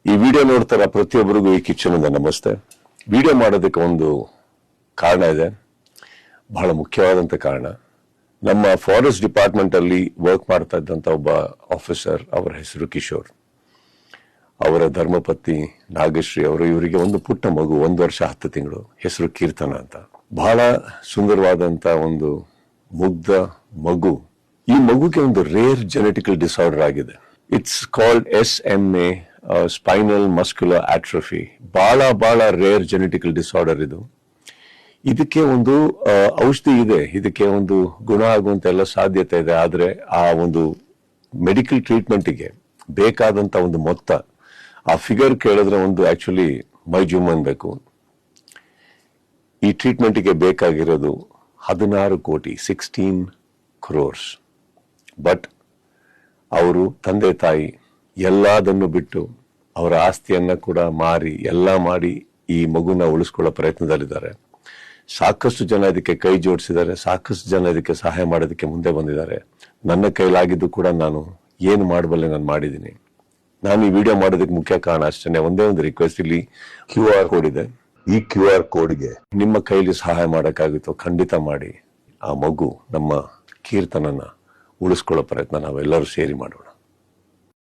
ಈ ವಿಡಿಯೋ ನೋಡ್ತಾರ ಪ್ರತಿಯೊಬ್ಬರಿಗೂ ಈ ಕಿಚ್ಚನಿಂದ ನಮಸ್ತೆ. ವಿಡಿಯೋ ಮಾಡೋದಕ್ಕೆ ಒಂದು ಕಾರಣ ಇದೆ, ಬಹಳ ಮುಖ್ಯವಾದಂತ ಕಾರಣ. ನಮ್ಮ ಫಾರೆಸ್ಟ್ ಡಿಪಾರ್ಟ್ಮೆಂಟ್ ಅಲ್ಲಿ ವರ್ಕ್ ಮಾಡ್ತಾ ಇದ್ದಂತ ಒಬ್ಬ ಆಫೀಸರ್, ಅವರ ಹೆಸರು ಕಿಶೋರ್, ಅವರ ಧರ್ಮಪತ್ನಿ ನಾಗಶ್ರೀ ಅವರು, ಇವರಿಗೆ ಒಂದು ಪುಟ್ಟ ಮಗು, 1 ವರ್ಷ 10 ತಿಂಗಳು, ಹೆಸರು ಕೀರ್ತನ ಅಂತ. ಬಹಳ ಸುಂದರವಾದಂತ ಒಂದು ಮುಗ್ಧ ಮಗು. ಈ ಮಗುಗೆ ಒಂದು ರೇರ್ ಜೆನೆಟಿಕಲ್ ಡಿಸಾರ್ಡರ್ ಆಗಿದೆ. It's called SMA, spinal muscular atrophy. ಬಹಳ ರೇರ್ ಜೆನೆಟಿಕಲ್ ಡಿಸಾರ್ಡರ್ ಇದು. ಇದಕ್ಕೆ ಒಂದು ಔಷಧಿ ಇದೆ, ಇದಕ್ಕೆ ಒಂದು ಗುಣ ಆಗುವಂತ ಎಲ್ಲ ಸಾಧ್ಯತೆ ಇದೆ. ಆದ್ರೆ ಆ ಒಂದು ಮೆಡಿಕಲ್ ಟ್ರೀಟ್ಮೆಂಟ್ಗೆ ಬೇಕಾದಂತ ಒಂದು ಮೊತ್ತ, ಆ ಫಿಗರ್ ಕೇಳಿದ್ರೆ ಒಂದು ಆಕ್ಚುಲಿ ಮೈ ಜುಮ್ ಅನ್ಬೇಕು. ಈ ಟ್ರೀಟ್ಮೆಂಟ್ಗೆ ಬೇಕಾಗಿರೋದು 16 ಕೋಟಿ, 16 crores. ಬಟ್ ಅವರು ತಂದೆ ತಾಯಿ ಎಲ್ಲದನ್ನು ಬಿಟ್ಟು ಅವರ ಆಸ್ತಿಯನ್ನ ಕೂಡ ಮಾರಿ ಎಲ್ಲ ಮಾಡಿ ಈ ಮಗುನ ಉಳಿಸ್ಕೊಳ್ಳೋ ಪ್ರಯತ್ನದಲ್ಲಿದ್ದಾರೆ. ಸಾಕಷ್ಟು ಜನ ಇದಕ್ಕೆ ಕೈ ಜೋಡಿಸಿದ್ದಾರೆ, ಸಾಕಷ್ಟು ಜನ ಇದಕ್ಕೆ ಸಹಾಯ ಮಾಡೋದಕ್ಕೆ ಮುಂದೆ ಬಂದಿದ್ದಾರೆ. ನನ್ನ ಕೈಲಾಗಿದ್ದು ಕೂಡ ನಾನು ಏನು ಮಾಡಬಲ್ಲೆ ನಾನು ಮಾಡಿದ್ದೀನಿ. ನಾನು ಈ ವಿಡಿಯೋ ಮಾಡೋದಕ್ಕೆ ಮುಖ್ಯ ಕಾರಣ ಅಷ್ಟೇ, ಒಂದೇ ಒಂದು ರಿಕ್ವೆಸ್ಟ್. ಇಲ್ಲಿ QR ಕೋಡ್ ಇದೆ. ಈ QR ಕೋಡ್ಗೆ ನಿಮ್ಮ ಕೈಲಿ ಸಹಾಯ ಮಾಡೋಕ್ಕಾಗುತ್ತೋ ಖಂಡಿತ ಮಾಡಿ. ಆ ಮಗು ನಮ್ಮ ಕೀರ್ತನನ್ನ ಉಳಿಸ್ಕೊಳ್ಳೋ ಪ್ರಯತ್ನ ನಾವೆಲ್ಲರೂ ಸೇರಿ ಮಾಡೋಣ.